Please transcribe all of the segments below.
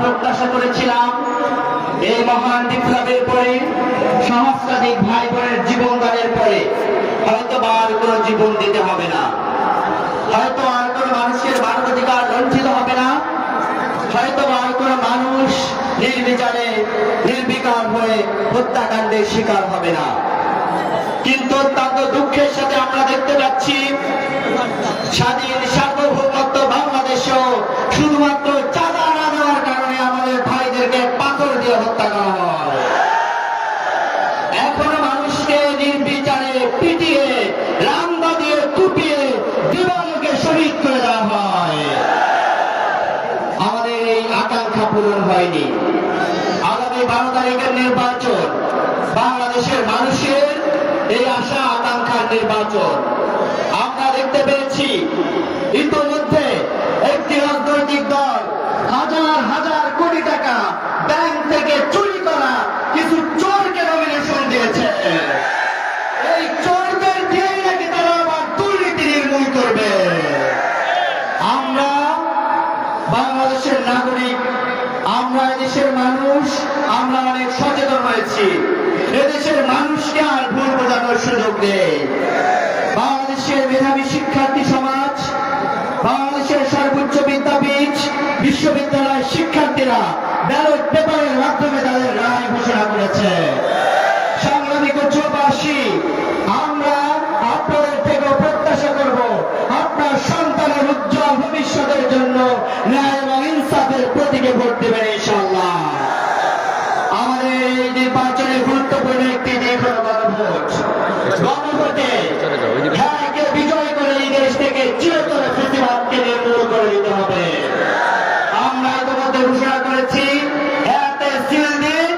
প্রত্যাশা করেছিলাম এই মহান বিপ্লবের পরে সহস্রাধিক ভাই বোনের জীবন দানের পরে হয়তো আর কোনো জীবন দিতে হবে না, হয়তো আর কোনো মানুষের মানবাধিকার লঙ্ঘিত হবে না, হয়তো আর কোনো মানুষ নির্বিচারে নির্বিকার হয়ে হত্যাকাণ্ডের শিকার হবে না। কিন্তু অত্যন্ত দুঃখের সাথে আমরা দেখতে পাচ্ছি স্বাধীন সার্বভৌমত্ব বাংলাদেশেও শুধুমাত্র চাঁদা না দেওয়ার কারণে আমাদের ভাইদেরকে পাথর দিয়ে হত্যা করা হয়। এখনো মানুষকে নির্বিচারে পিটিয়ে রামদা দিয়ে কুপিয়ে দিবালোকে শহীদ করে দেওয়া হয়। আমাদের এই আকাঙ্ক্ষা পূরণ হয়নি। আগামী 12 তারিখের নির্বাচন বাংলাদেশের মানুষের এই আশা আকাঙ্ক্ষার নির্বাচন। আমরা দেখতে পেয়েছি ইতিমধ্যে একটি রাজনৈতিক দল হাজার হাজার কোটি টাকা ব্যাংক থেকে চুরি করা কিছু চোরকে নমিনেশন দিয়েছে। এই চোরদের দিয়েই নাকি তারা আবার দুর্নীতি নির্মূল করবে। আমরা বাংলাদেশের নাগরিক, আমরা এদেশের মানুষ, আমরা অনেক সচেতন হয়েছি। এদেশের মানুষকে আর ভুল বোঝানোর সুযোগ নেই। বাংলাদেশের মেধাবী শিক্ষার্থী সমাজ, বাংলাদেশের সর্বোচ্চ বিদ্যাপীঠ বিশ্ববিদ্যালয়ের শিক্ষার্থীরা ব্যালট পেপারের মাধ্যমে তাদের রায় ঘোষণা করেছে। সংগ্রামী কচুয়াবাসী, আমরা আপনাদের থেকে প্রত্যাশা করব আপনার সন্তানের উজ্জ্বল ভবিষ্যতের জন্য ন্যায় এবং ইনসাফের প্রতীকে ভোট দেবেন ইনশাআল্লাহ। আমাদের এই নির্বাচনে গুরুত্বপূর্ণ একটি দিক হল গণভোট। গণভোটে হ্যাঁকে বিজয় করে এই দেশ থেকে চিরতরে ফ্যাসিবাদকে নির্মূল করে দিতে হবে। আমরা ইতিমধ্যে ঘোষণা করেছি হ্যাঁতে সিল দিন,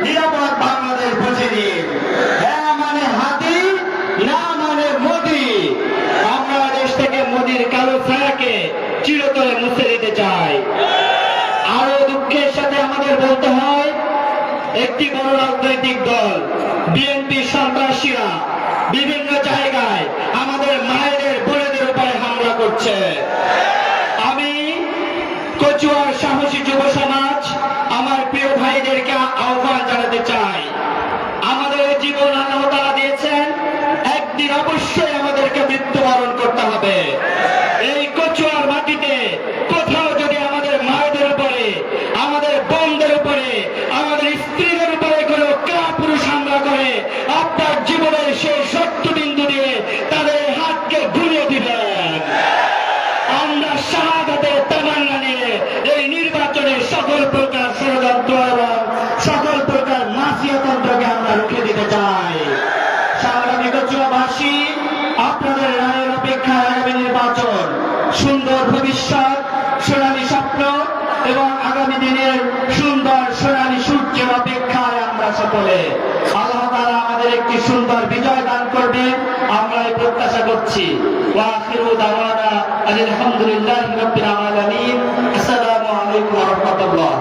নিরাপদ বাংলাদেশ বুঝে দিন। হ্যাঁ মানে হাতি, না মানে মোদি। আমরা দেশ থেকে মোদির কালো ছায়াকে চিরতরে মুছে দিতে চাই। আরো দুঃখের সাথে আমাদের বলতে হয় একটি বড় রাজনৈতিক দল বিএনপি সন্ত্রাসীরা বিভিন্ন জায়গায় আমাদের মায়েদের বোনেদের উপরে হামলা করছে। আমি কচুয়ার সাহসী যুব সমাজ আমার প্রিয় ভাইদেরকে আহ্বান জানাতে চাই, আমাদের জীবন আল্লাহ তাআলা দিয়েছেন, একদিন অবশ্যই আমাদেরকে মৃত্যুবরণ করতে হবে। এই কচুয়ার মাটিতে কোথাও যদি আমাদের মায়েদের উপরে, আমাদের বোনদের উপরে, আমাদের স্ত্রীদের উপরে কোনো কাপুরুষ হামলা করে আপনার জীবনের সেই শত্রুবিন্দু দিয়ে তাদের হাতকে ঘুরিয়ে দিবেন। আমরা শাহাদাতের তামান্না নিয়ে এই নির্বাচনে সকল প্রকার ষড়যন্ত্র এবং সকল প্রকার মাফিয়াতন্ত্রকে আমরা রুখে দিতে চাই। সংগ্রামী কচুয়াবাসী, আপনাদের রায়ের অপেক্ষায় আগামী নির্বাচন, সুন্দর ভবিষ্যৎ, সোনালী স্বপ্ন এবং আগামী দিনের সুন্দর সোনালী সূর্যের অপেক্ষায় আমরা সকলে। আল্লাহ তাআলা আমাদের একটি সুন্দর বিজয় দান করবেন, আমরা এই প্রত্যাশা করছি। ওয়া আখিরু দাওয়ানা আলহামদুলিল্লাহি রাব্বিল আলামিন। আসসালামু আলাইকুম ওয়া রাহমাতুল্লাহ।